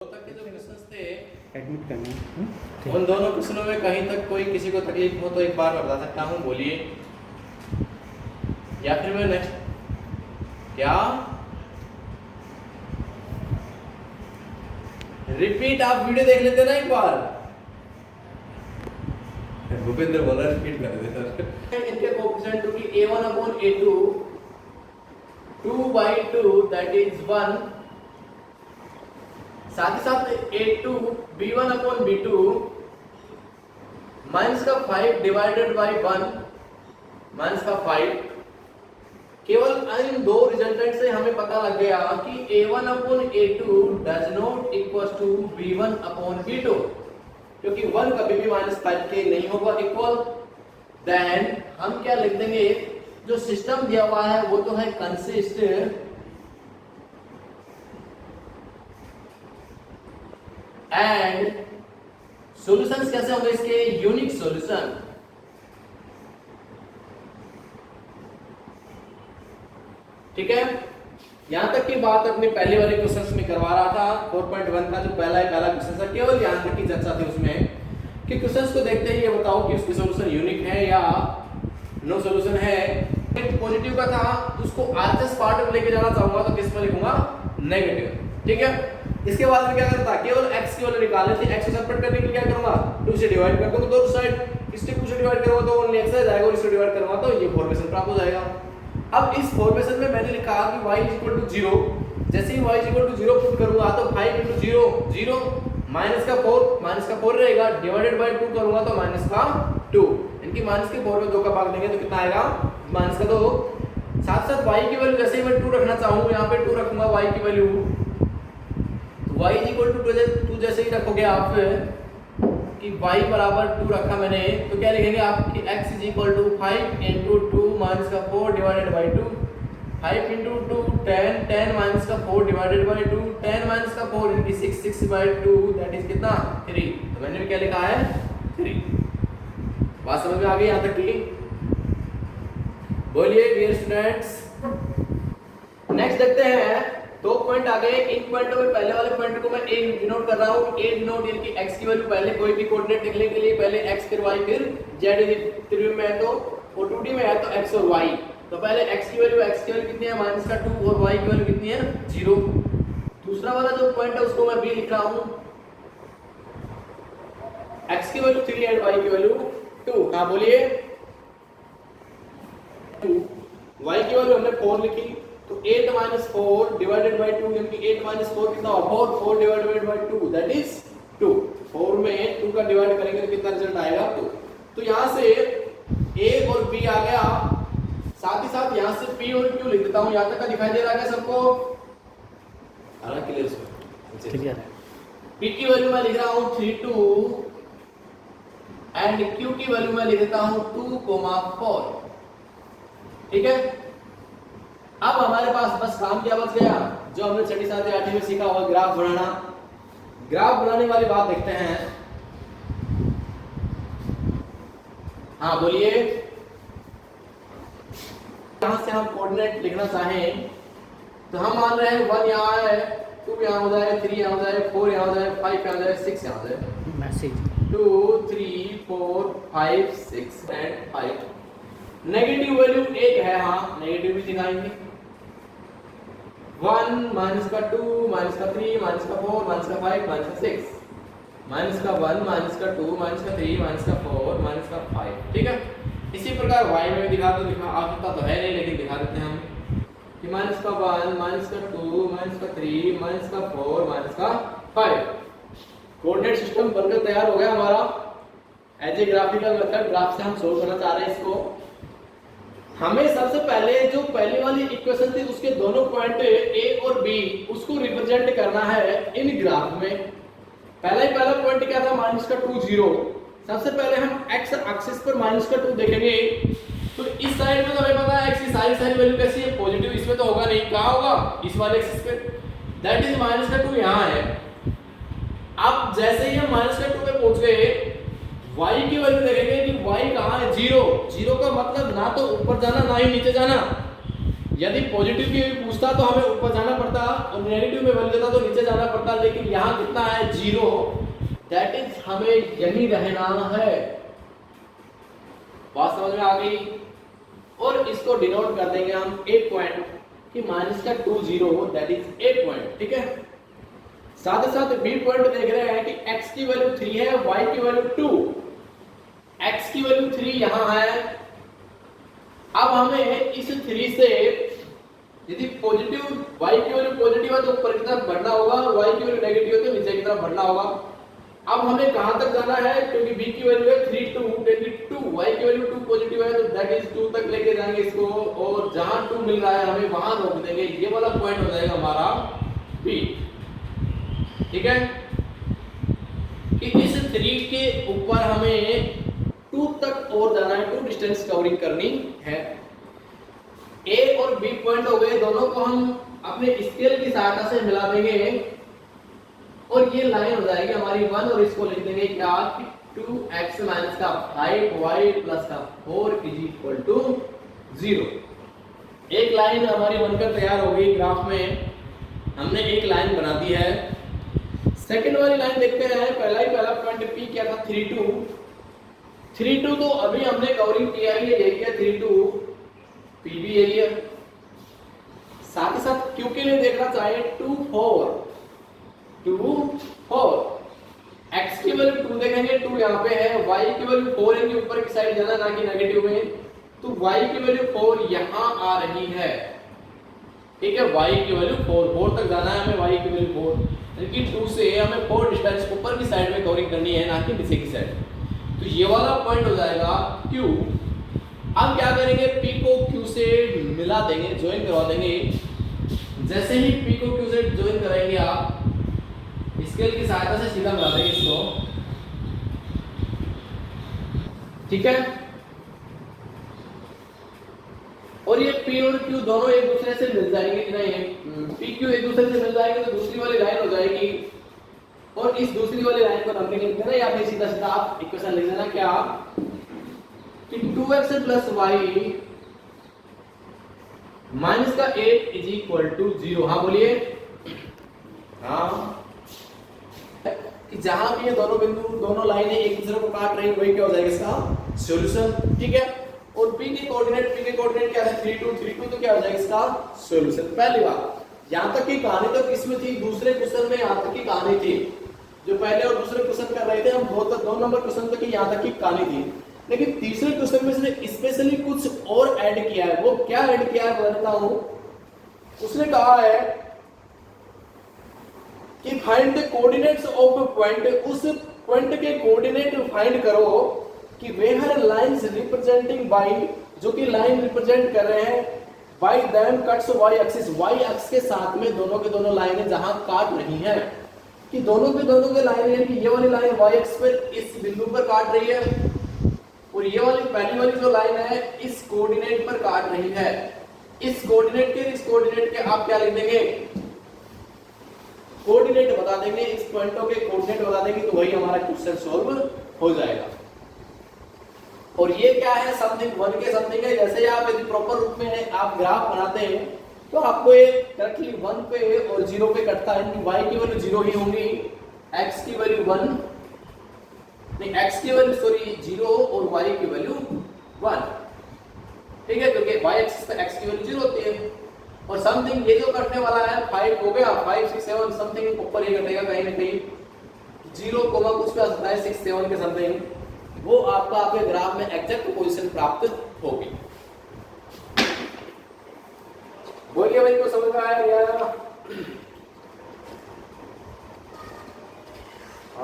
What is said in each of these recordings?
तक के जो क्वेश्चंस थे एडमिट करना उन दोनों क्वेश्चनों में कहीं तक कोई किसी को तकलीफ हो तो एक बार मैं बता सकता हूँ, बोलिए, या फिर मैं नेक्स्ट क्या रिपीट आप वीडियो देख लेते ना एक बार। भूपेंद्र बोल रहा रिपीट कर दे सर। इनके कोएफिशिएंट टू की a1/a2 2/2 दैट इज 1, साथ ही साथ a2 b1/b2 माइनस का 5 डिवाइडेड बाय 1 माइनस का 5। केवल इन दो रिजल्टेंट से हमें पता लग गया कि a1/a2 does not equals to b1/b2, क्योंकि 1 कभी भी -5 के नहीं होगा इक्वल। देन हम क्या लिख देंगे, जो सिस्टम दिया हुआ है वो तो है कंसिस्ट एंड सॉल्यूशंस कैसे होंगे इसके, यूनिक सॉल्यूशन। ठीक है, यहां तक की बात अपने पहले वाले क्वेश्चंस में करवा रहा था। 4.1 का जो पहला क्वेश्चन था, केवल यहां तक की चर्चा थी उसमें कि क्वेश्चंस को देखते ही ये बताओ कि उसकी सॉल्यूशन यूनिक है या नो सॉल्यूशन है। एक पॉजिटिव का था, उसको आरएचएस पार्ट में लेके जाना चाहूंगा तो किस में लिखूंगा, नेगेटिव। ठीक है, इसके बाद में क्या करता, केवल x की वैल्यू निकालनी थी। x को सेपरेट करने के लिए क्या करूंगा, 2 से डिवाइड कर दूंगा दोनों साइड। इससे 2 से डिवाइड करूंगा तो ओनली x आ जाएगा, और इससे डिवाइड करूंगा तो ये फॉर्मेशन प्राप्त हो जाएगा। अब इस फॉर्मेशन में मैंने लिखा कि y 0, जैसे ही y 0 पुट करूंगा तो 5 × 0 0 माइनस का 4 रहेगा, डिवाइडेड बाय 2 करूंगा तो माइनस का 2। इनकी माइनस के 4 में 2 का भाग देंगे तो कितना आएगा, माइनस का 2। साथ साथ y की वैल्यू जैसे ही मैं 2 रखना चाहूं, यहां पे 2 रखूंगा y की वैल्यू, y = 2 जैसे ही रखोगे आप कि y बराबर 2 रखा मैंने, तो क्या लिखेंगे आप कि x = 5 × 2 माइनस का 4 डिवाइडेड बाय 2, 5 × 2 10 10 माइनस का 4 डिवाइडेड बाय 2, 10 माइनस का 4 इनकी 6 6 बाय 2 दैट इज कितना 3। तो मैंने भी क्या लिखा है 3। बात समझ में आ गई यहां तक की, बोलिए डियर स्टूडेंट्स। नेक्स्ट देखते हैं, 2 पॉइंट आ गए। इन पॉइंटों में पहले वाले पॉइंट को मैं a डिनोट कर रहा हूं। a डिनोट यानी कि x की वैल्यू पहले कोई भी कोऑर्डिनेट लिखने के लिए पहले x फिर y फिर z। त्रिविम में है तो और 2D में है तो x और y। तो पहले x की वैल्यू कितनी है, -2, और y की वैल्यू कितनी है 0। दूसरा वाला जो पॉइंट है उसको मैं b लिख रहा हूं, x की वैल्यू 3 एंड y की वैल्यू 2। हां बोलिए 2, y की वैल्यू हमने 4 लिखी तो 8 - 4 डिवाइडेड बाय 2, यानी कि 8 - 4 कितना होगा, 4 डिवाइडेड बाय 2 दैट इज 2। 4 में 2 का डिवाइड करेंगे तो कितना रिजल्ट आएगा 2। तो यहां से a और b आ गया, साथ ही साथ यहां से p और q लिख देता हूं। यहां तक का दिखाई दे रहा है क्या सबको, आ रहा क्लियर इसमें, क्लियर है। p की वैल्यू मैं लिख रहा हूं 3 2 एंड q की वैल्यू मैं लिख देता हूं 2, 4। ठीक है, अब हमारे पास बस काम क्या बच गया, जो हमने 6ठी 7वीं 8वीं में सीखा हुआ ग्राफ बनाना। ग्राफ बनाने वाली बात देखते हैं। हाँ बोलिए, यहां से हम कोऑर्डिनेट लिखना चाहें तो हम मान रहे हैं 1 यहां है, 2 यहां हो जाए, 3 यहां हो जाए, 4 यहां हो जाए, 5 यहां हो जाए, 6 यहां हो जाए। Message 2 3 4 5 6 and 5। नेगेटिव वैल्यू 1 है, हाँ नेगेटिव भी दिखाएंगे। 1 माइनस का 2 माइनस का 3 माइनस का 4 माइनस का 5 माइनस का 6 माइनस का 1 माइनस का 2 माइनस का 3 माइनस का 4 माइनस का 5। ठीक है, इसी प्रकार y में भी दिखा आवश्यकता तो है नहीं, लेकिन दिखा देते हैं हम कि माइनस का 1 माइनस का 2 माइनस का 3 माइनस का 4 माइनस का 5। कोऑर्डिनेट सिस्टम बनकर तैयार हो गया हमारा। As a graphical method graph से हम सोल्व करना चाह रहे हैं इसको। हमें सबसे पहले जो पहली वाली इक्वेशन थी उसके दोनों पॉइंट a और b उसको रिप्रेजेंट करना है इन ग्राफ में। पहला पॉइंट क्या था, -2 0। सबसे पहले हम x एक्सिस पर -2 देखेंगे तो इस साइड में तो हमें पता है x की सारी वैल्यू कैसी है, पॉजिटिव। इसमें तो होगा नहीं, कहां होगा, इस वाले एक्सिस पे, दैट इज -2 यहां है। अब जैसे ही हम -2 पे पहुंच गए, y की वैल्यू देखेंगे कि y कहां है, 0 का मतलब ना तो ऊपर जाना ना ही नीचे जाना, यदि पॉजिटिव की पूछता तो हमें ऊपर जाना पड़ता और नेगेटिव में वैल्यू देता तो नीचे जाना पड़ता, लेकिन यहाँ कितना है 0, दैट इज हमें यही रहना है। बात समझ में आ गई। और इसको डिनोट कर देंगे हम एक पॉइंट कि माइनस का 2 0, दैट इज एक पॉइंट। ठीक है, साथ ही साथ बी पॉइंट देख रहे हैं कि x की वैल्यू 3 है, y की वैल्यू 2, x की वैल्यू 3 यहां है। अब हमें इस 3 से यदि पॉजिटिव y की वैल्यू पॉजिटिव है तो ऊपर की तरफ बढ़ना होगा, y की वैल्यू नेगेटिव है तो नीचे की तरफ बढ़ना होगा। अब हमें कहां तक जाना है, क्योंकि b की वैल्यू है 3 2, क्योंकि 2 y की वैल्यू 2 पॉजिटिव है तो दैट इज 2 तक लेके जाएंगे इसको, और जहां 2 मिल रहा है हमें वहां रोक देंगे। ये वाला पॉइंट हो जाएगा हमारा b। ठीक है, कि इस 3 के ऊपर हमें 2 तक और जाना है, 2 डिस्टेंस कवरिंग करनी है। A और B पॉइंट हो गए, दोनों को हम अपने स्केल की सहायता से मिला देंगे और ये लाइन हो जाएगी हमारी 1, और इसको लिख देंगे क्या, 2x माइनस का 5y प्लस का 4 इज इक्वल टू 0। एक लाइन हमारी बनकर तैयार हो गई। ग्राफ में हमने एक लाइन बना दी है। सेकंड वाली लाइन देखते हैं। पहला पॉइंट P क्या था, 3 2 तो अभी हमने कवरिंग किया है, ये एरिया 3 2 P भी एरिया। साथ ही साथ Q के लिए देखना चाहिए 2 4 x की वैल्यू 2 देखेंगे, 2 यहाँ पे है, y की वैल्यू 4 है, ऊपर की साइड जाना ना कि नेगेटिव में, तो y की वैल्यू 4 यहाँ आ रही है। ठीक है, y की वैल्यू 4 तक जाना है हमें, y की वैल्यू 4, यानी 2 से हमें 4 डिस्टेंस ऊपर की साइड में कवरिंग करनी है ना कि नीचे की साइड। तो ये वाला पॉइंट हो जाएगा Q। अब क्या करेंगे, P को Q से मिला देंगे, ज्वाइन करवा देंगे। जैसे ही P को Q से ज्वाइन कराएंगे आप स्केल की सहायता से सीधा मिला देंगे इसको। ठीक है, और ये P और Q दोनों एक दूसरे से मिल जाएंगे कि नहीं, P Q एक दूसरे से मिल जाएंगे तो दूसरी वाली लाइन हो जाएगी, और इस दूसरी वाली लाइन को नंबरिंग लिख देना, या फिर सीधा सीधा आप इक्वेशन लिख देना क्या, कि 2x प्लस y माइनस का 8 इज इक्वल टू 0। हाँ बोलिए, हाँ, कि जहां भी ये दोनों बिंदु, दोनों लाइनें एक दूसरे को काट रही, वही क्या हो जाएगा इसका सॉल्यूशन। ठीक है, और P के कोऑर्डिनेट क्या है, 3 2 तो क्या हो जाएगा इसका सॉल्यूशन। पहली बात, यहां तक की कहानी तो किसमें थी, दूसरे क्वेश्चन में यहां तक की कहानी थी। जो पहले और दूसरे क्वेश्चन कर रहे थे हम, 2 नंबर क्वेश्चन तक की यहां तक की कहानी थी, लेकिन तीसरे क्वेश्चन में उसने स्पेशली कुछ और ऐड किया है। वो क्या ऐड किया है बताता हूं। उसने कहा है कि find the coordinates of a point, उस पॉइंट के कोऑर्डिनेट फाइंड करो कि वेयर लाइंस रिप्रेजेंटिंग बाय, जो कि लाइन रिप्रेजेंट कर रहे हैं bye them cuts y axis, y axis के साथ में दोनों के दोनों लाइनें जहां काट रही हैं, कि दोनों के लाइनें, कि ये वाली लाइन y एक्सिस पर इस बिंदु पर काट रही है, और ये वाली पहली वाली जो लाइन है इस कोऑर्डिनेट पर काट रही है। इस कोऑर्डिनेट के आप क्या लिख देंगे, कोऑर्डिनेट बता देंगे, इस पॉइंटों के कोऑर्डिनेट बता देंगे, तो वही हमारा क्वेश्चन सॉल्व हो जाएगा। और ये क्या है, समथिंग 1 के समथिंग है। जैसे आप यदि प्रॉपर रूप में आप ग्राफ बनाते हैं तो आपको ये करेक्टली 1 पे और 0 पे कटता है, कि y की वैल्यू 0 ही होंगी, x की वैल्यू 1 नहीं, x की वैल्यू सॉरी 0 और y की वैल्यू 1। ठीक है, क्योंकि y एक्सिस पे x की वैल्यू 0 होती है। और समथिंग ये जो कटने वाला है 5 हो गया, 5 6 7 समथिंग ऊपर ही कटेगा कहीं ना कहीं, 0 कुछ पे आ सकता है 6 7 के समथिंग, वो आपका आपके ग्राफ में एग्जैक्ट पोजीशन प्राप्त होगी। बोलिए भाई, को समझ में आया या?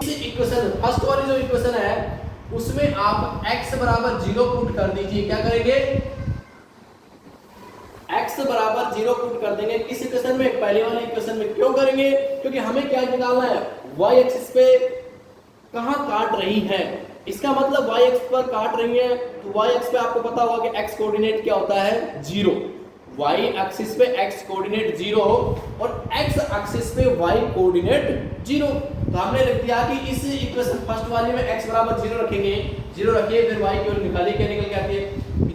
इक्वेशन फर्स्ट वाली जो इक्वेशन है उसमें आप x बराबर 0 पुट कर दीजिए। क्या करेंगे, x बराबर 0 पुट कर देंगे किस इक्वेशन में, पहले वाले इक्वेशन में। क्यों करेंगे, क्योंकि हमें क्या निकालना है, y एक्सिस पे कहां काट रही है, इसका मतलब y एक्सिस पर काट रही है, तो y एक्सिस पे आपको पता होगा कि x कोऑर्डिनेट क्या होता है 0, y एक्सिस पे x कोऑर्डिनेट 0 और x एक्सिस पे y कोऑर्डिनेट 0। तो हमने लिख दिया कि इस इक्वेशन फर्स्ट वाले में x बराबर 0 रखेंगे, 0 रखिए, फिर y की वैल्यू निकालिए, क्या निकल के आती है,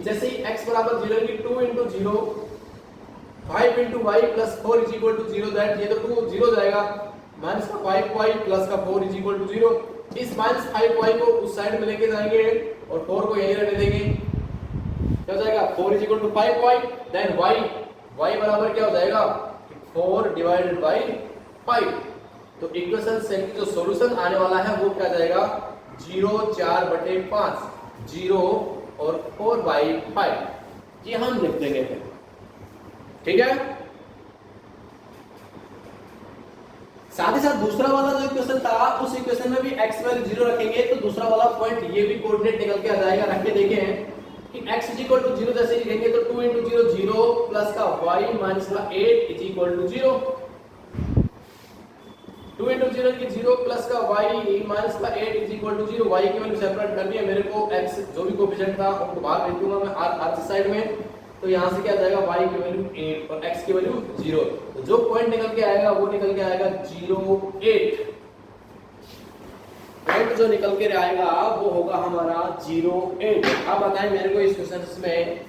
जैसे ही x बराबर 0 की 2 × 0 5 into y plus 4 is equal to 0, that ये तो 2 0 जाएगा, माइनस का 5y प्लस का 4 इज इक्वल टू 0। इस माइनस 5y को उस साइड में लेके जाएंगे और 4 को यहीं रहने देंगे, क्या हो जाएगा 4 is equal to 5y, then y बराबर क्या हो जाएगा 4 डिवाइडेड बाय 5। तो इक्वेशन सेम की जो सॉल्यूशन आने वाला है वो क्या जाएगा 0 4/5, 0 और 4/5 ये हम लिख देंगे फिर, ठीक है। साथ ही साथ दूसरा वाला जो इक्वेशन था उस इक्वेशन में भी x वैल्यू 0 रखेंगे तो दूसरा वाला पॉइंट ये भी कोऑर्डिनेट निकल के आ जाएगा। रख के देखें कि x इज इक्वल टू 0 जैसे लिखेंगे तो 2 इंटू 0 0 प्लस का y माइनस का 8 इज इक्वल टू 0। 2 इंटू 0 की 0 प्लस का y माइनस का 8 इज इक्वल टू 0। y की वैल्यू सेपरेट करनी है मेरे को, x जो भी कोएफिशिएंट था उनको बाहर भेज दूंगा मैं r साइड में, तो यहाँ से क्या आ जाएगा y की वैल्यू 8 और x की वैल्यू 0। तो जो पॉइंट निकल के आएगा वो निकल के आएगा 0 8। पॉइंट जो निकल के आएगा वो होगा हमारा 0 8। अब बताएं मेरे को इस क्वेश्चन में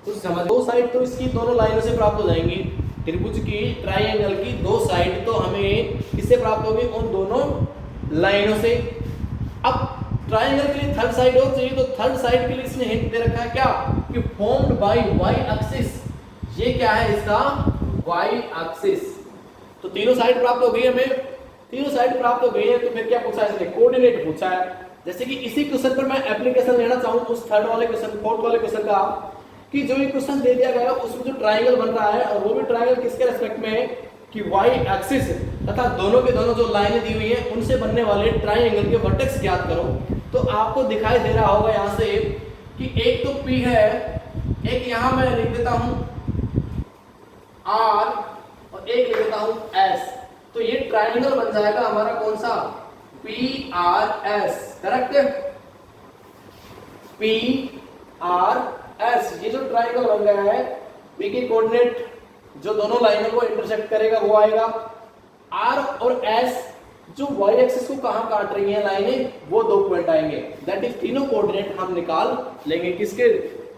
कुछ समझ। दो साइड तो इसकी दोनों लाइनों से प्राप्त हो जाएंगी, त्रिभुज की ट्रायंगल की दो साइड तो हमें किससे प्राप्त होगी उन दोनों लाइनों से। अब ट्रायंगल के लिए थर्ड साइड और चाहिए तो थर्ड साइड के लिए इसने हिंट दे रखा है क्या कि फॉर्म्ड बाय y एक्सिस। ये क्या है इसका y एक्सिस। तो तीनों साइड प्राप्त हो गई हमें, तीनों साइड प्राप्त हो गई है तो फिर क्या पूछा है इसने कोऑर्डिनेट पूछा है। जैसे कि इसी क्वेश्चन पर मैं एप्लीकेशन लेना चाहूं उस थर्ड वाले क्वेश्चन फोर्थ वाले क्वेश्चन का कि जो ये क्वेश्चन दे दिया गया उसमें जो ट्रायंगल बन रहा है और वो भी ट्रायंगल किसके रेस्पेक्ट में है कि y एक्सिस तथा दोनों के दोनों जो लाइनें दी हुई हैं उनसे बनने वाले ट्रायंगल के वर्टेक्स ज्ञात करो। तो आपको दिखाई दे रहा होगा यहाँ से कि एक तो P है, एक यहाँ मैं लिख देता हूँ R और एक लिख देता हूँ S। तो ये ट्रायंगल बन जाएगा हमारा कौन सा PRS, करेक्ट है PRS। ये जो ट्रायंगल बन गया है P की कोऑर्डिनेट जो दोनों लाइनों को इंटरसेक्ट करेगा वो आएगा, R और S जो y एक्सिस को कहां काट रही हैं लाइनें वो दो पॉइंट आएंगे। दैट इज तीनों कोऑर्डिनेट हम निकाल लेंगे किसके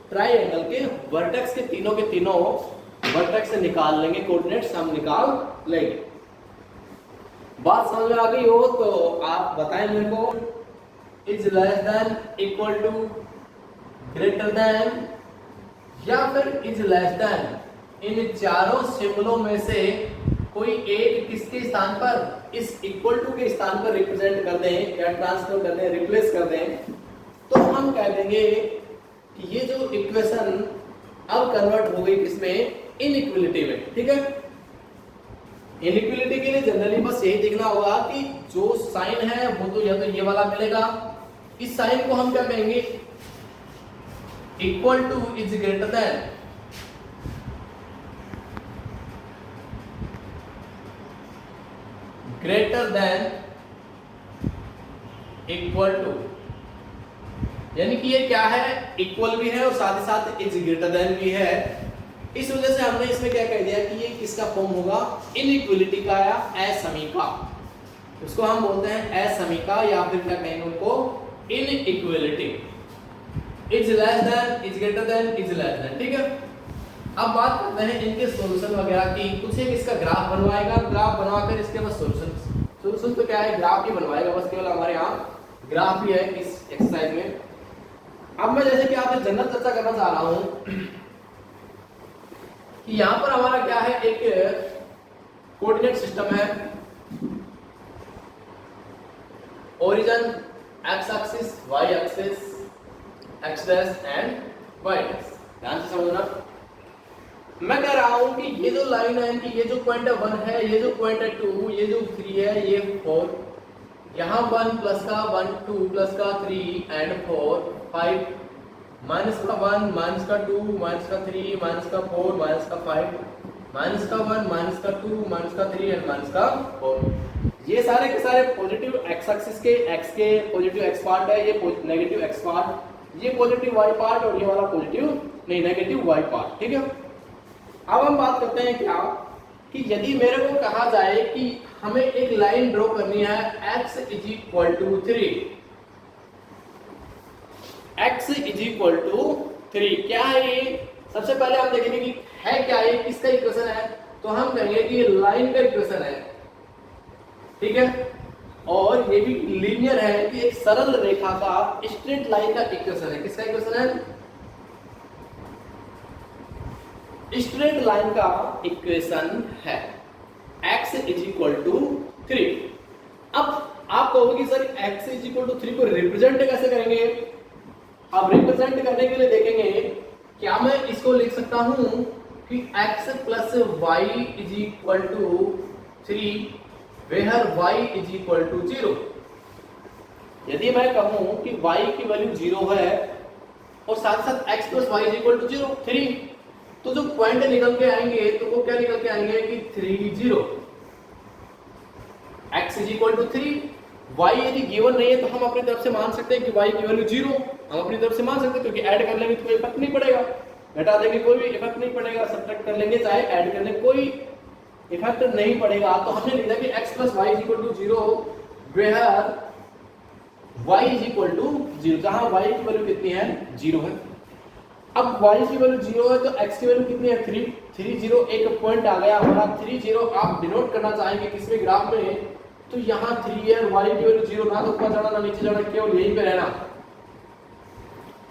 ट्रायंगल के वर्टेक्स के तीनों वर्टेक्स से निकाल लेंगे, कोऑर्डिनेट्स हम निकाल लेंगे। बात समझ में आ गई हो तो आप बताएं मेरे को is less than equal to greater than या फिर इज लेस देन। इन चारों सिंबलों में से कोई एक किसके स्थान पर इस इक्वल टू के स्थान पर रिप्रेजेंट कर दें या ट्रांसफर कर दें रिप्लेस कर दें तो हम कह देंगे कि ये जो इक्वेशन अब कन्वर्ट हो गई किसमें इनइक्वालिटी में, ठीक है। इनइक्वालिटी के लिए जनरली बस यही देखना होगा कि जो साइन है वो तो या तो ये वाला मिलेगा, इस साइन को हम क्या कहेंगे equal to is greater than equal to, यानी कि ये क्या है इक्वल भी है और साथ ही साथ इज ग्रेटर देन भी है। इस वजह से हमने इसमें क्या कह दिया कि ये किसका फॉर्म होगा इनइक्वालिटी का या असमीका। उसको हम बोलते हैं असमीका या फिर क्या कहेंगे उनको inequality. Is less than is greater than is less then, ठीक है। अब बात करते हैं इनके सॉल्यूशन वगैरह की। कुछ एक इसका ग्राफ बनवाएगा, ग्राफ बनवाकर इसके बाद सॉल्यूशन तो क्या है ग्राफ ही बनवाएगा, बस केवल हमारे यहाँ ग्राफ ही है इस एक्सरसाइज में। अब मैं जैसे कि आपसे जनरल चर्चा करना चाह रहा हूं कि यहां पर हमारा क्या है एक कोऑर्डिनेट सिस्टम है, origin x axis y axis x dash and y dash. ध्यान से समझना, मैं कह रहा हूं कि ये जो लाइन है कि ये जो पॉइंट है 1 है, ये जो पॉइंट है 2, ये जो 3 है, ये 4, यहाँ 1 प्लस का 1 2 प्लस का 3 एंड 4 5 माइनस का 1 माइनस का 2 माइनस का 3 माइनस का 4 माइनस का 5 माइनस का 1 माइनस का 2 माइनस का 3 एंड माइनस का 4। ये सारे के सारे पॉजिटिव एक्स एक्सिस के x के पॉजिटिव x पार्ट है, ये नेगेटिव x पार्ट, ये पॉजिटिव y पार्ट और ये वाला पॉजिटिव नहीं नेगेटिव y पार्ट, ठीक है। अब हम बात करते हैं क्या कि यदि मेरे को कहा जाए कि हमें एक लाइन ड्रॉ करनी है x is equal to 3, x is equal to 3 क्या है ये सबसे पहले हम देखेंगे कि है क्या, ये किसका इक्वेशन है, तो हम कहेंगे कि ये लाइन का इक्वेशन है, ठीक है, और ये भी लीनियर है कि एक सरल रेखा का स्ट्रेट लाइन का इक्वेशन है। किसका इक्वेशन है? स्ट्रेट लाइन का इक्वेशन है x इज इक्वल टू 3। अब आप कहोगे कि sir x is equal to 3 को रिप्रेजेंट कैसे करेंगे? अब रिप्रेजेंट करने के लिए देखेंगे, क्या मैं इसको लिख सकता हूं कि x plus y is equal to 3 where y is equal to 0। यदि मैं कहूं कि y की वैल्यू 0 है और साथ साथ x plus y is equal to 0 3, तो जो पॉइंट निकल के आएंगे तो वो क्या निकल के आएंगे कि 3 0। x is equal to 3, y यदि गिवन नहीं है तो हम अपनी तरफ से मान सकते हैं कि y की वैल्यू 0, हम अपनी तरफ से मान सकते हैं, क्योंकि ऐड कर लेंगे तो कोई इफेक्ट नहीं पड़ेगा, घटा देंगे कोई भी इफेक्ट नहीं पड़ेगा, सब्ट्रैक्ट कर लेंगे चाहे ऐड कर लेंगे कोई इफेक्ट नहीं पड़ेगा। तो हमने लिखा कि x plus y is equal to 0 where y is equal to 0, जहां y की वैल्यू कितनी है? 0 है। अब y की वैल्यू 0 है तो x की वैल्यू कितनी है? 3 3 0, एक पॉइंट आ गया हमारा 3 0। आप डिनोट करना चाहेंगे किसमें ग्राफ में, तो यहाँ 3 है, y की वैल्यू 0, ना तो ऊपर जाना ना नीचे जाना, केवल यहीं पे रहना,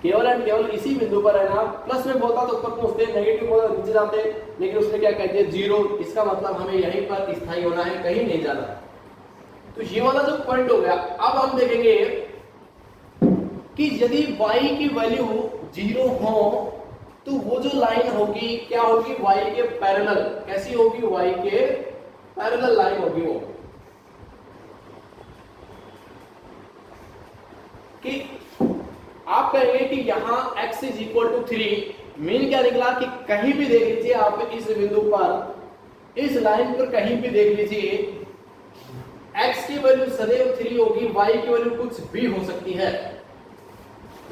केवल एंड केवल इसी बिंदु पर रहना। प्लस में बोलता तो ऊपर पहुंचते, नेगेटिव बोलता नीचे जाते, लेकिन उसने क्या कह दिया 0, इसका मतलब हमें यहीं पर स्थायी होना है, कहीं नहीं जाना। तो ये वाला जो पॉइंट हो गया। अब हम देखेंगे कि यदि y की वैल्यू 0 हो तो वो जो लाइन होगी क्या होगी? y के पैरेलल। कैसी होगी? y के पैरेलल लाइन होगी वो, कि आप कहेंगे कि यहां x is equal to 3, mean क्या निकला कि कहीं भी देख लीजिए आप इस बिंदु पर, इस लाइन पर कहीं भी देख लीजिए, x की वैल्यू सदैव 3 होगी, y की वैल्यू कुछ भी हो सकती है।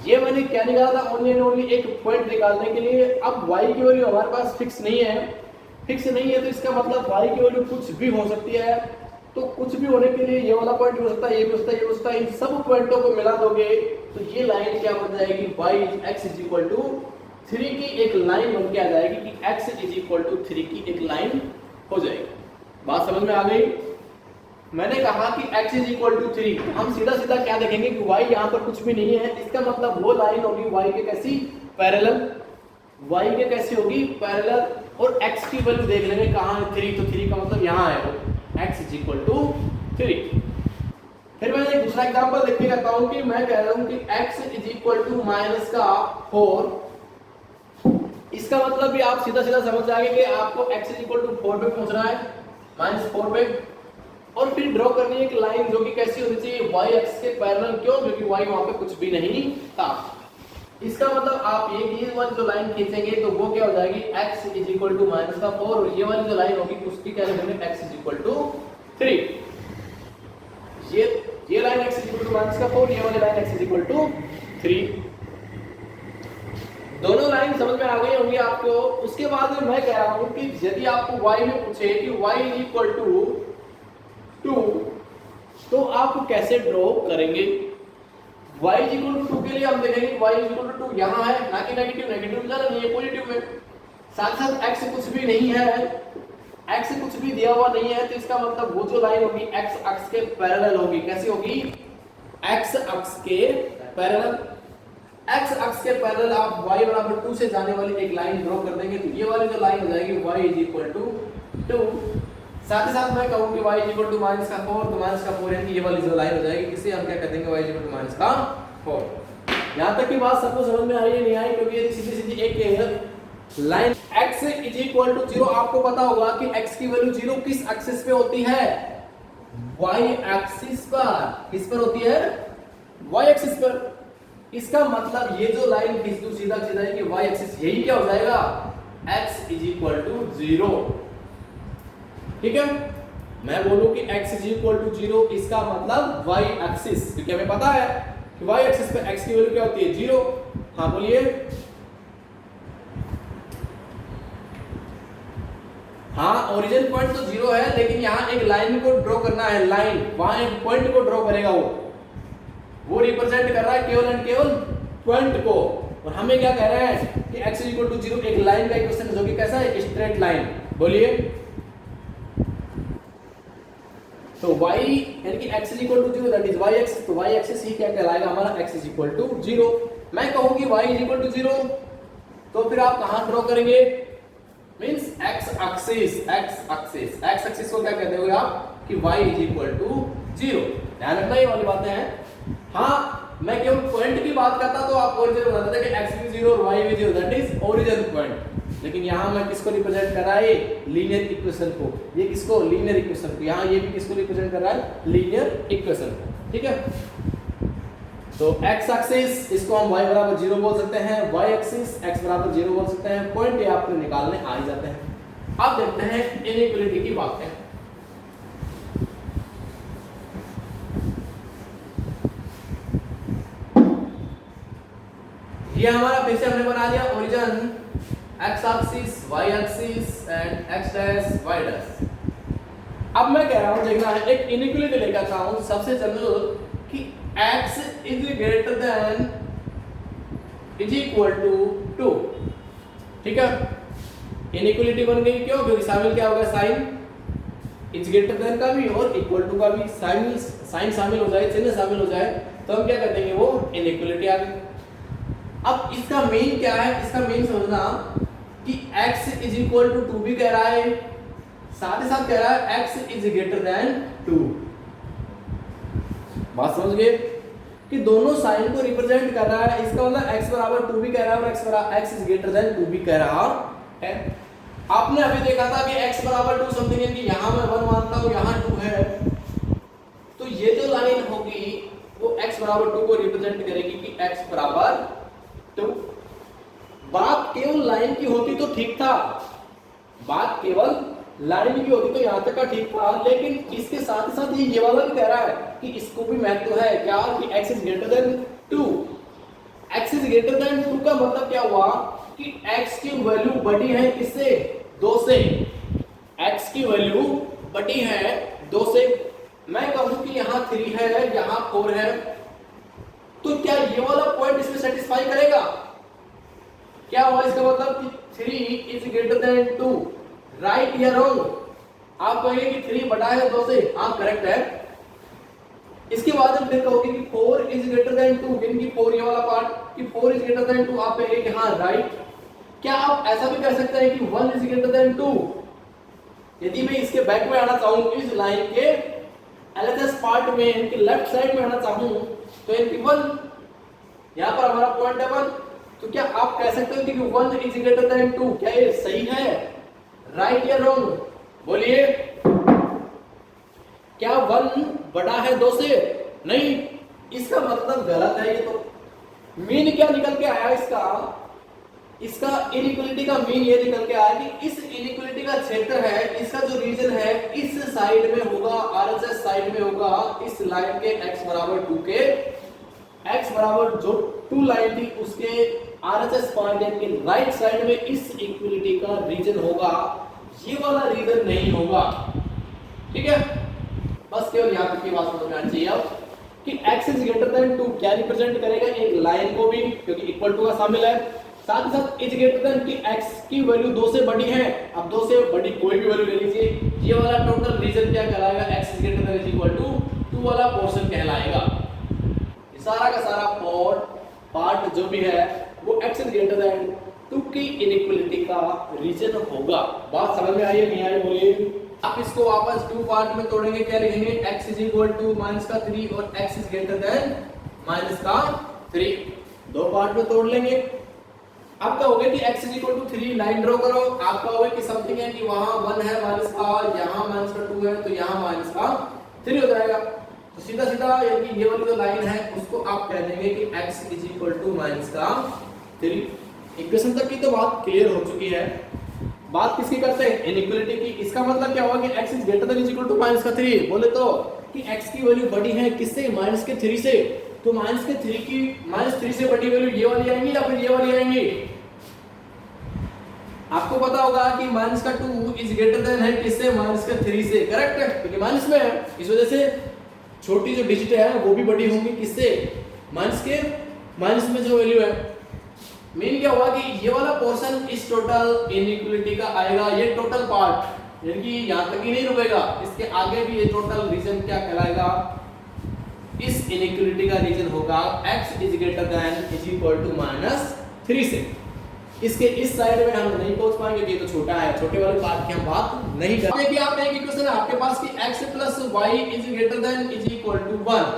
ये मैंने क्या निकाला था? ओनली एंड ओनली एक पॉइंट निकालने के लिए। अब y की वैल्यू हमारे पास फिक्स नहीं है, तो इसका मतलब y की वैल्यू कुछ भी हो सकती है। तो कुछ भी होने के लिए ये वाला पॉइंट हो सकता है, ये भी हो सकता है, ये हो सकता है, इन सब पॉइंटों को मिला दोगे तो ये लाइन क्या बन जाएगी? x इज इक्वल टू 3 की एक लाइन बन के आ जाएगी, कि x इज इक्वल टू 3 की एक लाइन हो जाएगी। बात समझ में आ गई? मैंने कहा कि x इज इक्वल टू 3, हम सीधा सीधा क्या देखेंगे कि y यहाँ पर कुछ भी नहीं है, इसका मतलब वो लाइन होगी y के कैसी? पैरेलल। y के कैसी होगी? पैरेलल। और x की वैल्यू देख लेंगे कहाँ है? 3, तो 3 का मतलब यहाँ है, x इज इक्वल टू 3। फिर मैं एक दूसरा एग्जांपल देख के कहता हूँ कि मैं कह रहा हूँ कि x is equal to minus का 4। इसका मतलब भी आप सीधा सीधा समझ जाएंगे कि आपको x इज इक्वल टू 4 पे पहुंचना है, -4 पे, और फिर ड्रॉ करनी है एक लाइन जो कि कैसी होनी चाहिए? y एक्सिस के पैरेलल। क्यों? क्योंकि y वहां पे कुछ भी नहीं था। इसका मतलब आप ये वाली जो लाइन खींचेंगे तो वो क्या हो जाएगी? x is equal to minus का 4, और ये वाली जो लाइन होगी उसकी क्या लिखेंगे? x is equal to 3। ये line x is equal to minus का 4, ये वाली line x is equal to 3। दोनों लाइन समझ में आ गई होंगी आपको। उसके बाद में मैं कह रहा हूं कि यदि आपको y में पूछे कि y इज इक्वल टू 2, तो आप कैसे ड्रॉ करेंगे? y इज इक्वल टू 2 के लिए हम देखेंगे y इज इक्वल टू 2 यहाँ है, ना कि नेगेटिव में जाना नहीं है, पॉजिटिव में। साथ साथ x कुछ भी नहीं है, x कुछ भी दिया हुआ नहीं है, तो इसका मतलब वो जो लाइन होगी x अक्ष के पैरेलल होगी। कैसी होगी? x अक्ष के पैरेलल। x अक्ष के पैरेलल आप y बराबर 2 से जाने वाली एक लाइन ड्रॉ कर देंगे, तो ये वाली जो लाइन हो जाएगी y इज इक्वल टू 2। साथ ही साथ मैं कहूं कि y is equal to minus का 4, तो माइनस का 4 यानी ये वाली जो लाइन हो जाएगी, इसे हम क्या कर देंगे? y is equal to minus का 4। यहां तक की बात सबको समझ में आ रही है? नहीं आई? क्योंकि ये सीधी सीधी एक line x is equal to 0, आपको पता होगा कि x की वैल्यू 0 किस एक्सिस पे होती है? y एक्सिस पर। किस पर होती है? y एक्सिस पर। इसका मतलब ये जो लाइन खींच दो सीधा सीधा है कि y एक्सिस, यही क्या हो जाएगा? x is equal to 0। ठीक है, मैं बोलूं कि x इज इक्वल टू 0, इसका मतलब y एक्सिस, क्योंकि हमें पता है कि y एक्सिस पे x की वैल्यू क्या होती है? 0। हाँ बोलिए। हाँ, ओरिजिन पॉइंट तो 0 है, लेकिन यहाँ एक लाइन को ड्रॉ करना है, लाइन, वहां एक पॉइंट को ड्रॉ करेगा, वो रिप्रेजेंट कर रहा है केवल एंड केवल पॉइंट को, और हमें क्या कह रहा है कि x इज इक्वल टू 0 एक लाइन का इक्वेशन जो कि कैसा है, स्ट्रेट लाइन। बोलिए, तो y यानी कि x is equal to 0 that is y axis, तो y एक्सिस ही क्या कहलाएगा हमारा, x इज इक्वल टू 0। मैं कहूंगी y इज इक्वल टू 0, तो फिर आप कहां ड्रॉ करेंगे, मींस x एक्सिस को क्या कहते हो आप कि y इज इक्वल टू 0। ध्यान रखना ये वाली बातें हैं। हाँ, मैं केवल पॉइंट की बात करता तो आप ओरिजिन बताते थे कि x भी 0 और y भी 0 दैट इज ओरिजिन पॉइंट। लेकिन यहाँ मैं किसको रिप्रेजेंट कर रहा है, लीनियर इक्वेशन को। ये किसको, लीनियर इक्वेशन को। यहाँ ये भी किसको रिप्रेजेंट कर रहा है, लीनियर इक्वेशन को। ठीक है, तो x एक्सिस इसको हम y बराबर 0 बोल सकते हैं, y एक्सिस x बराबर 0 बोल सकते हैं। पॉइंट ये आपको निकालने आ ही जाते हैं। अब देखते हैं इनइक्वालिटी की बातें। ये हमारा फिर से हमने बना लिया origin x axis, y axis and x dash y dash. अब मैं कह रहा हूं, देखना है, एक इनइक्वालिटी लेकर आता हूं सबसे जनरल कि x is greater than is equal to 2। ठीक है, इनइक्वालिटी बन गई, क्यों, क्योंकि शामिल क्या होगा, साइन इज ग्रेटर देन का भी और इक्वल टू का भी। साइन शामिल हो जाए, चिन्ह शामिल हो जाए तो हम क्या कर देंगे, वो इनइक्वालिटी आ गई। अब इसका मेन क्या है, इसका मेन समझना कि x इज इक्वल टू 2 भी कह रहा है, साथ ही साथ कह रहा है x इज ग्रेटर देन 2। बात समझ गए कि दोनों साइन को रिप्रेजेंट कर रहा है। इसका मतलब x बराबर 2 भी कह रहा है और x इज ग्रेटर देन 2 भी कह रहा है। आपने अभी देखा था कि x बराबर 2 समथिंग है कि यहां मैं 1 मानता हूं, यहां 2 है, तो ये जो लाइन होगी वो x बराबर 2 को रिप्रेजेंट करेगी कि x बराबर 2। बात केवल लाइन की होती तो ठीक था, बात केवल लाइन की होती तो यहां तक का ठीक था, लेकिन इसके साथ ही साथ ये वाला भी कह रहा है कि इसको भी महत्व है क्या, कि x is greater then 2। x is greater then 2 का मतलब क्या हुआ कि x की वैल्यू बढ़ी है किससे, 2 से। x की वैल्यू बढ़ी है 2 से। मैं कहूं कि यहां 3 है, यहां 4 है, तो क्या ये वाला पॉइंट इसमें सेटिस्फाई करेगा? क्या हुआ इसका मतलब कि 3 इज ग्रेटर देन 2, राइट या रॉन्ग? आप कहेंगे कि 3 बड़ा है 2 से, हाँ करेक्ट है। इसके बाद हम फिर कहोगे कि 4 इज ग्रेटर देन 2, यानी कि 4 ये वाला पार्ट कि 4 इज ग्रेटर देन 2, आप कहेंगे कि हाँ राइट। क्या आप ऐसा भी कर सकते हैं कि 1 इज ग्रेटर देन 2? यदि मैं इसके बैक में आना चाहूं, इस लाइन के एलएचएस पार्ट में, इनके लेफ्ट साइड में आना चाहूं, तो इनकी 1 यहां पर हमारा पॉइंट है 1, तो क्या आप कह सकते हो कि 1 इज ग्रेटर देन 2? क्या ये सही है, राइट या रॉन्ग? बोलिए, क्या 1 बड़ा है 2 से? नहीं, इसका मतलब गलत है। ये तो मीन क्या निकल के आया इसका इनइक्वालिटी का मीन ये निकल के आया कि इस इनइक्वालिटी का क्षेत्र है, इसका जो रीजन है इस साइड में होगा, आरएचएस साइड में होगा, इस लाइन के x बराबर 2 के, x बराबर जो 2 लाइन थी उसके आरएचएस पॉइंट के राइट साइड में इस इक्विलिटी का रीजन होगा, ये वाला रीजन नहीं होगा। ठीक है, बस केवल यहां तक की बात समझ में आनी चाहिए अब कि x इज ग्रेटर देन 2 क्या रिप्रेजेंट करेगा, एक लाइन को भी, क्योंकि इक्वल टू का शामिल है, साथ ही साथ इज ग्रेटर देन कि x की वैल्यू 2 से बड़ी है। अब 2 से बड़ी कोई भी वैल्यू ले लीजिए, ये वाला टोटल रीजन क्या कहलाएगा, x is greater than is equal to 2 वाला पोर्शन कहलाएगा। ये सारा का सारा पार्ट जो भी है वो x इज ग्रेटर देन 2 की इनइक्वालिटी का रीजन होगा। बात समझ में आई है नहीं आई? बोलिए। आप इसको वापस 2 पार्ट में तोड़ेंगे, क्या लिखेंगे, x is equal to minus का 3 और x is greater than minus का 3, 2 पार्ट में तोड़ लेंगे। अब क्या होगा कि x is equal to 3 line draw करो, आपका होगा कि समथिंग है कि वहां 1 है माइनस का, यहां माइनस का 2 है, तो यहां माइनस का 3 हो जाएगा। तो सीधा सीधा यानी ये वाली जो लाइन है उसको आप कह देंगे कि x is equal to minus का 3। इक्वेशन तक की तो बात क्लियर हो चुकी है। बात किसकी करते हैं, इनइक्वालिटी की। इसका मतलब क्या होगा कि x is greater than is equal to minus का 3। बोले तो कि x की वैल्यू बड़ी है किससे, माइनस के 3 से, तो माइनस के 3 की -3 से बड़ी वैल्यू ये वाली आएंगी या फिर ये वाली आएंगी? आपको पता होगा कि माइनस का 2 इज ग्रेटर देन है किससे, माइनस का 3 से, करेक्ट है, क्योंकि माइनस में है, इस वजह से छोटी जो डिजिट है वो भी बड़ी होंगी किससे, माइनस के, माइनस में जो वैल्यू है। मीन क्या हुआ कि ये वाला पोर्शन इस टोटल इनइक्वालिटी का आएगा, ये टोटल पार्ट, यानी कि यहां तक ही नहीं रुकेगा, इसके आगे भी ये टोटल रीजन क्या कहलाएगा, इस इनइक्वालिटी का रीजन होगा x is greater than is equal to -3 से। इसके इस साइड में हम नहीं पहुंच पाएंगे क्योंकि ये तो छोटा है, छोटे वाले पार्ट की हम बात नहीं करेंगे। देखिए आप एक इक्वेशन है आपके पास कि x plus y is greater than is equal to 1।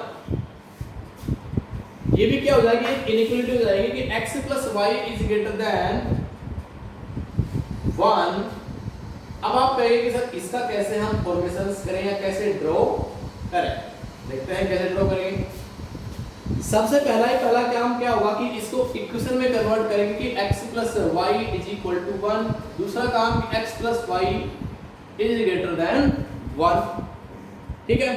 ये भी क्या हो जाएगी, इनइक्वालिटी हो जाएगी कि x plus y is greater than 1। अब आप कहेंगे कि सर इसका कैसे हम फॉर्मेशंस करें या कैसे ड्रॉ करें, देखते हैं कैसे ड्रॉ करेंगे। सबसे पहला काम क्या होगा कि इसको इक्वेशन में कन्वर्ट करेंगे कि x plus y is equal to 1। दूसरा काम कि x plus y is greater than 1, ठीक है।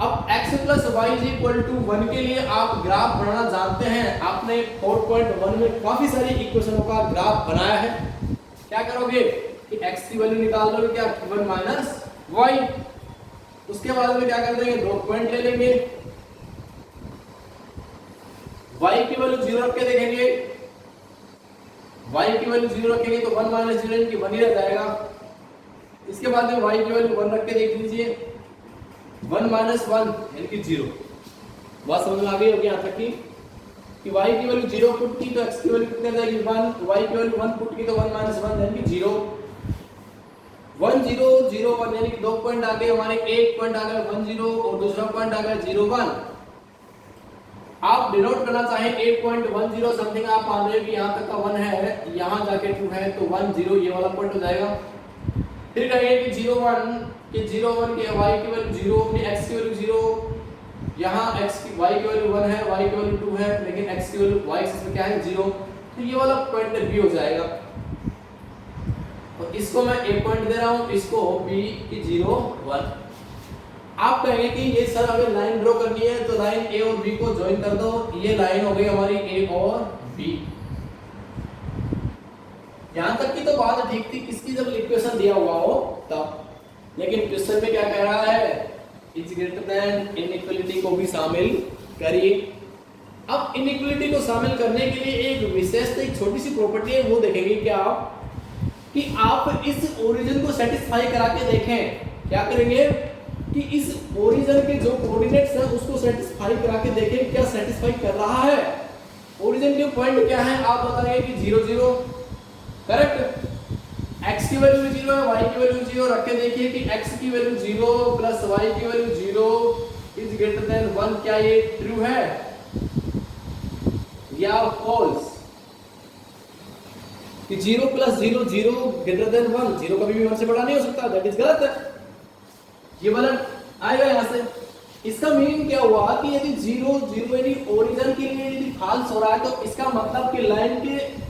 अब x plus y is equal to 1 के लिए आप ग्राफ बनाना जानते हैं, आपने 4.1 में काफी सारी इक्वेशनों का ग्राफ बनाया है। क्या करोगे कि x की वैल्यू निकाल लोगे, क्या 1 माइनस y, उसके बाद में क्या कर देंगे, 2 पॉइंट ले लेंगे, y की वैल्यू 0 रख के देखेंगे, y की वैल्यू 0 रखेंगे तो 1 माइनस 0 यानी कि 1 ही रह जाएगा। इसके बाद में y की वैल्यू 1 रख के देख लीजिए, 1 माइनस 1 यानी कि 0। बात समझ में आ गई होगी यहाँ तक कि y की वैल्यू 0 पुट की तो x की वैल्यू कितनी आ जाएगी 1, y की वैल्यू 1 पुट की तो 1 माइनस 1 यानी कि 0। 1 0 0 1 यानी कि 2 पॉइंट आ गए हमारे, एक पॉइंट आ गया 1 0 और दूसरा पॉइंट आ गया 0 1। आप डिनोट करना चाहें 8.10 समथिंग, आप मान रहे हो कि यहाँ तक का 1 है, यहाँ जाके 2 है तो 1 0 ये वाला पॉइंट हो जाएगा। फिर कहेंगे कि 0 1 के 0 1 के y की वैल्यू 0 अपने x की वैल्यू 0, यहाँ x की y की वैल्यू 1 है, y की वैल्यू 2 है, लेकिन x की वैल्यू y एक्सिस में क्या है 0, तो ये वाला पॉइंट b हो जाएगा। और इसको मैं a पॉइंट दे रहा हूँ, इसको b की 0 1। आप कहेंगे कि ये सर हमें लाइन ड्रॉ करनी है तो लाइन a और b को ज्वाइन कर दो, ये लाइन हो गई हमारी a और b। यहां तक की तो बात ठीक थी किसकी, जब इक्वेशन दिया हुआ हो तब, लेकिन क्वेश्चन में क्या कह रहा है, इज ग्रेटर देन इनइक्वालिटी को भी शामिल करिए। अब इनइक्वालिटी को शामिल करने के लिए एक विशेषता, एक छोटी सी प्रॉपर्टी है, वो देखेंगे क्या आप कि आप इस ओरिजिन को सेटिस्फाई करा के देखें। क्या करेंगे कि इस ओरिजिन के जो कोऑर्डिनेट्स हैं उसको सेटिस्फाई करा के देखें क्या सेटिस्फाई कर रहा है। ओरिजिन के पॉइंट क्या है आप बताइए कि 0 0 करेक्ट, x की वैल्यू 0 है, y की वैल्यू 0 रख के देखिए कि x की वैल्यू 0 प्लस y की वैल्यू 0 इज ग्रेटर देन 1, क्या ये ट्रू है या फॉल्स, कि 0 प्लस 0 0 ग्रेटर देन 1, 0 कभी भी 1 से बड़ा नहीं हो सकता, दैट इज गलत है, ये वाला आएगा यहां से। इसका मीनिंग क्या हुआ कि यदि 0 0 यानी ओरिजिन के लिए यदि फॉल्स हो रहा है तो इसका मतलब कि लाइन के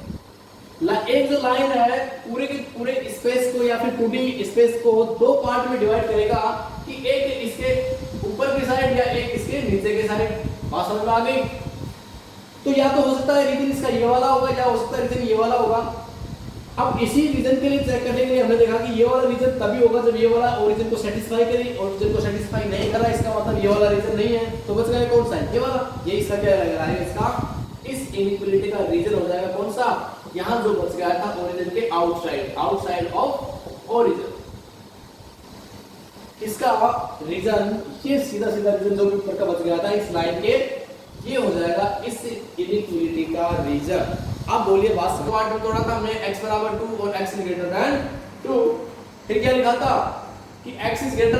एक जो लाइन है पूरे के पूरे स्पेस को या फिर 2D स्पेस को दो पार्ट में डिवाइड करेगा, कि एक इसके ऊपर की साइड या एक इसके नीचे की साइड। बात समझ में आ गई? तो या तो हो सकता है रीजन इसका ये वाला होगा या हो सकता है रीजन ये वाला होगा। अब इसी रीजन के लिए चेक करने के लिए हमने देखा कि ये वाला रीजन तभी होगा जब ये वाला ओरिजिन को सेटिस्फाई करे, ओरिजिन को सेटिस्फाई नहीं कर रहा है इसका मतलब ये वाला रीजन नहीं है, तो बच गया कौन सा है, ये वाला। ये इसका क्या लग रहा है, इसका इस इनइक्वालिटी का रीजन हो जाएगा कौन सा, यहां जो बच गया था ओरिजिन के आउटसाइड, आउटसाइड ऑफ ओरिजिन। इसका रीजन ये सीधा सीधा रीजन जो भी ऊपर का बच गया था इस लाइन के, ये हो जाएगा इस इनइक्वालिटी का रीजन। अब बोलिए बात पार्ट में तोड़ा था हमने x बराबर 2 और x ग्रेटर देन 2, फिर क्या लिखा था कि x इज ग्रेटर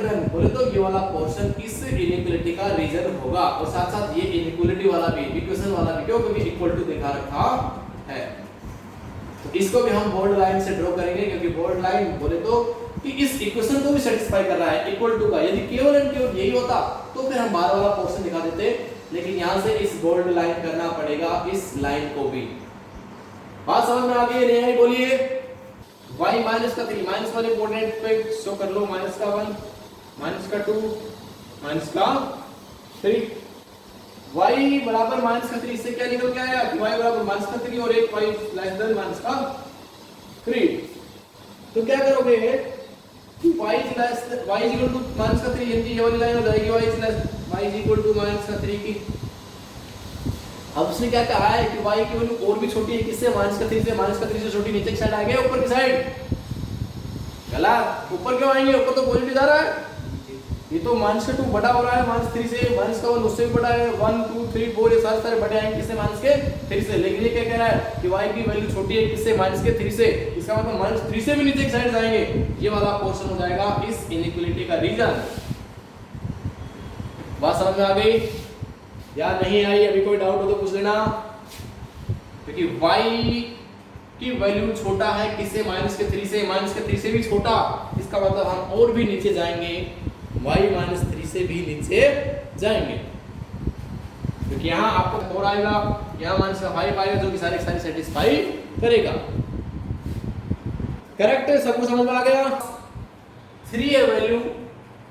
देन बोले तो ये वाला पोर्शन इस इनइक्वालिटी का रीजन होगा, और साथ साथ ये इनइक्वालिटी वाला भी, इक्वेशन वाला भी, क्यों, क्योंकि इक्वल टू दिखा रखा है। तो इसको भी हम बोल्ड लाइन से ड्रॉ करेंगे, क्योंकि बोल्ड लाइन बोले तो कि इस इक्वेशन को भी सेटिस्फाई कर रहा है इक्वल टू का। यदि केवल एंड केवल यही होता तो फिर हम बाहर वाला पोर्शन दिखा देते, लेकिन यहां से इस बोल्ड लाइन करना पड़ेगा इस लाइन को भी। बात समझ में आ गई नहीं आई बोलिए। y माइनस का 3 माइनस वाले कोऑर्डिनेट पे शो कर लो, माइनस का 1 माइनस का 2 माइनस का 3, y बराबर माइनस का 3 से क्या निकल के आया कि y बराबर माइनस का 3 और एक y लेस देन माइनस का 3। तो क्या करोगे कि y इक्वल टू माइनस का 3, यानी ये वाली लाइन हो जाएगी y इक्वल टू माइनस का 3 की। अब उसने क्या कहा है कि y की वैल्यू और भी छोटी है किससे, -3 से, -3 से छोटी नीचे की साइड आएंगे ऊपर की साइड, गलत। ऊपर क्यों आएंगे, ऊपर तो पॉजिटिव जा रहा है, ये तो -2 बड़ा हो रहा है -3 से, -1 उससे भी बड़ा है, 1 2 3 4 ये सारे बड़े आएंगे किससे, -3 से। लेकिन ये क्या कह रहा है कि y की वैल्यू छोटी है किससे, -3 से, इसका मतलब -3 से भी नीचे की साइड जाएंगे। ये वाला पोर्शन हो जाएगा इस इनइक्वालिटी का रीजन। बात समझ में आ गई या नहीं आई? अभी कोई डाउट हो तो पूछ लेना, क्योंकि y की वैल्यू छोटा है किससे, -3 से, -3 से भी छोटा, इसका मतलब हम और भी नीचे जाएंगे, y -3 से भी नीचे जाएंगे, क्योंकि यहाँ आपको 4 आएगा, यहाँ -5 आएगा जो कि सारे सेटिस्फाई करेगा। करेक्ट है, सबको समझ में आ गया? 3 है वैल्यू,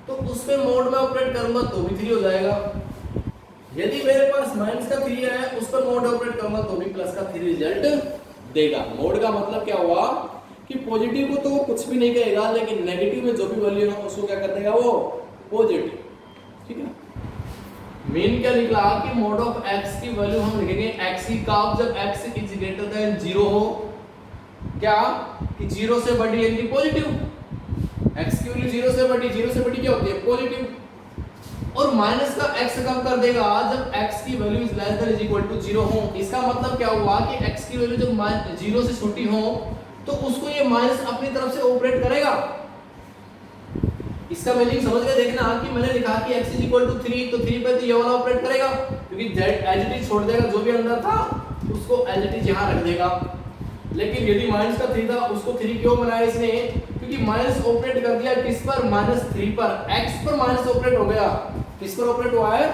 तो उसमें मोड में ऑपरेट करूंगा तो भी 3 हो जाएगा। यदि मेरे पास -3 है, उस पर मोड ऑपरेट करूंगा तो भी +3 रिजल्ट देगा। मोड का मतलब क्या हुआ कि पॉजिटिव को तो वो कुछ भी नहीं कहेगा, लेकिन नेगेटिव में जो भी वैल्यू है उसको क्या कर देगा, वो पॉजिटिव। ठीक है, मेन क्या निकला कि मोड ऑफ x की वैल्यू हम लिखेंगे x की कब, जब x इज ग्रेटर देन 0 हो, क्या कि 0 से बड़ी यानी पॉजिटिव, x की वैल्यू 0 से बड़ी, 0 से बड़ी क्या होती है, पॉजिटिव। और माइनस का x कब कर देगा, जब x की value is less than is equal to 0 हो। इसका मतलब क्या हुआ कि x की वैल्यू जब 0 से छोटी हो तो उसको ये माइनस अपनी तरफ से ऑपरेट करेगा। इसका मीनिंग समझ के देखना कि मैंने लिखा कि x इज इक्वल टू 3, तो 3 पे तो ये वाला ऑपरेट करेगा, क्योंकि z एज इट इज छोड़ देगा, जो भी अंदर था उसको एज इट इज यहाँ रख देगा। लेकिन यदि -3 था, उसको 3 क्यों बनाया इसने, क्योंकि माइनस ऑपरेट कर दिया किस पर, -3 पर, x पर माइनस ऑपरेट हो गया, किस पर ऑपरेट हुआ है,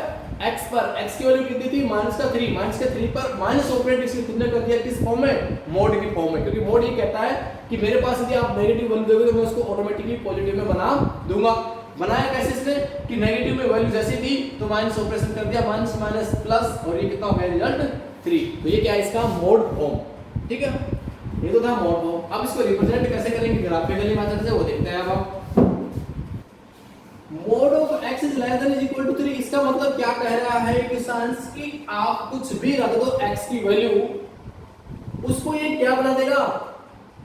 x पर। x की वैल्यू कितनी थी, -3 पर माइनस ऑपरेट इसने कितने कर दिया, किस फॉर्म में, मोड की फॉर्म में। क्योंकि मोड ये कहता है कि मेरे पास यदि आप नेगेटिव वैल्यू दोगे तो मैं उसको ऑटोमेटिकली पॉजिटिव में बना दूंगा। बनाया कैसे इसने कि नेगेटिव में वैल्यू जैसी थी तो माइनस ऑपरेशन कर दिया, माइनस माइनस प्लस, और ये कितना हो गया रिजल्ट 3। तो ये क्या है, इसका मोड फॉर्म। ठीक है, ये तो था मोड फॉर्म। अब इसको रिप्रेजेंट कैसे करेंगे ग्राफिकली मेथड से, वो देखते हैं। अब mod of x is less than is equal to 3, इसका मतलब क्या कह रहा है कि साइंस की आप कुछ भी रख दो x की वैल्यू, उसको ये क्या बना देगा,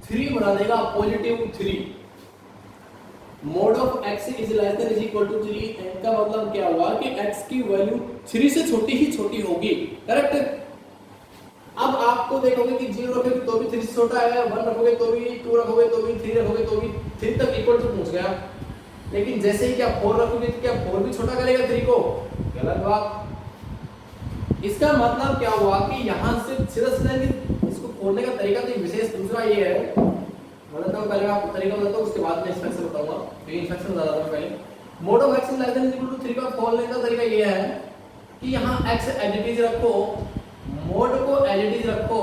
3 बना देगा, positive 3। Mod of x is less than is equal to 3, इसका मतलब क्या हुआ कि x की वैल्यू 3 से छोटी ही छोटी होगी। करेक्ट। अब आपको देखोगे कि 0 रखोगे तो भी 3 से छोटा है, 1 रखोगे तो भी, 2 रखोगे तो भी, 3 रखोगे तो भी 3 तक इक्वल टू पहुंच गया। लेकिन जैसे ही क्या 4 रखोगे तो क्या 4 भी छोटा करेगा 3 को, गलत बात। इसका मतलब क्या हुआ कि यहां से सीधा इसको खोलने का तरीका तो विशेष दूसरा ये है, मतलब तो पहले आपको तरीका बताता हूं, उसके बाद में इंस्ट्रक्शन बताऊंगा। ये इंस्ट्रक्शन बता रहा हूं पहले। Mod of x less than equal to 3 का खोलने का तरीका ये है कि यहां x एज इट इज रखो, मोड को एज इट इज रखो,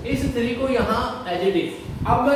इस 3 को यहां एज इट इज। अब मैं